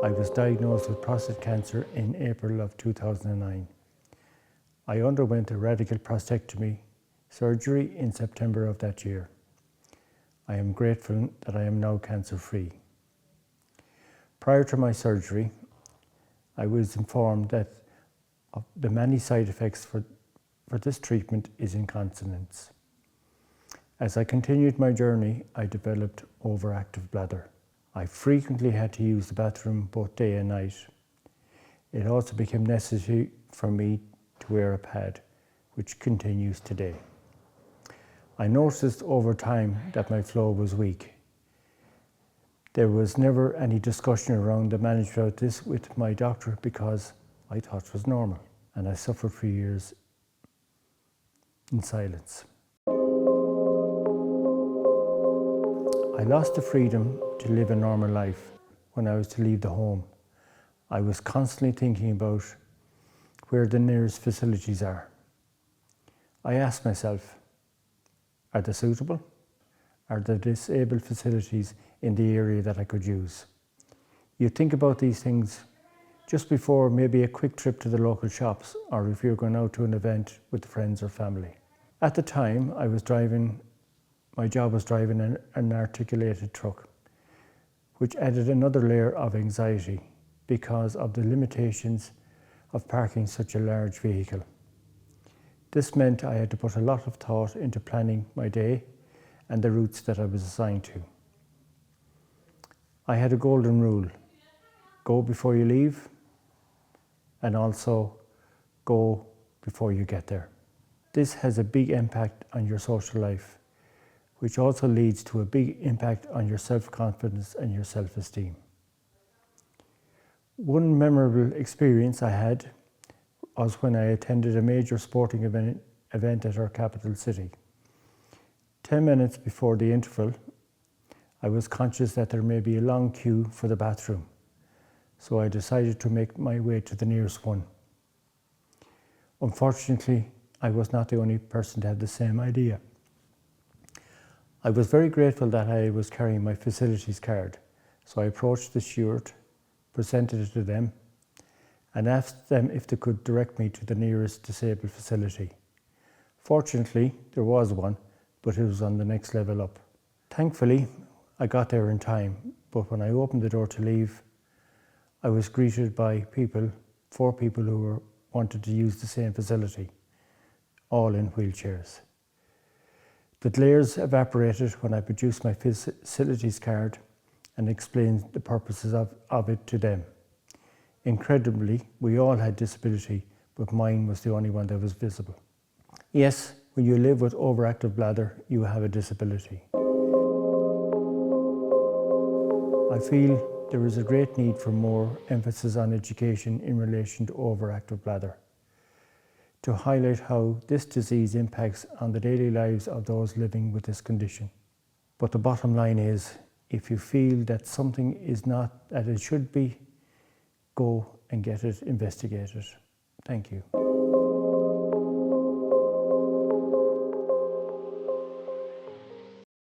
I was diagnosed with prostate cancer in April of 2009. I underwent a radical prostatectomy surgery in September of that year. I am grateful that I am now cancer-free. Prior to my surgery, I was informed that the many side effects for this treatment is incontinence. As I continued my journey, I developed overactive bladder. I frequently had to use the bathroom both day and night. It also became necessary for me to wear a pad, which continues today. I noticed over time that my flow was weak. There was never any discussion around the management of this with my doctor because I thought it was normal, and I suffered for years in silence. I lost the freedom to live a normal life when I was to leave the home. I was constantly thinking about where the nearest facilities are. I asked myself, are they suitable? Are there disabled facilities in the area that I could use? You think about these things just before maybe a quick trip to the local shops, or if you're going out to an event with friends or family. At the time, my job was driving an articulated truck, which added another layer of anxiety because of the limitations of parking such a large vehicle. This meant I had to put a lot of thought into planning my day and the routes that I was assigned to. I had a golden rule: go before you leave, and also go before you get there. This has a big impact on your social life, which also leads to a big impact on your self-confidence and your self-esteem. One memorable experience I had was when I attended a major sporting event at our capital city. 10 minutes before the interval, I was conscious that there may be a long queue for the bathroom, so I decided to make my way to the nearest one. Unfortunately, I was not the only person to have the same idea. I was very grateful that I was carrying my facilities card, so I approached the steward, presented it to them, and asked them if they could direct me to the nearest disabled facility. Fortunately, there was one, but it was on the next level up. Thankfully, I got there in time, but when I opened the door to leave, I was greeted by four people who wanted to use the same facility, all in wheelchairs. The glares evaporated when I produced my facilities card and explained the purposes of it to them. Incredibly, we all had disability, but mine was the only one that was visible. Yes, when you live with overactive bladder, you have a disability. I feel there is a great need for more emphasis on education in relation to overactive bladder, to highlight how this disease impacts on the daily lives of those living with this condition. But the bottom line is, if you feel that something is not as it should be, go and get it investigated. Thank you.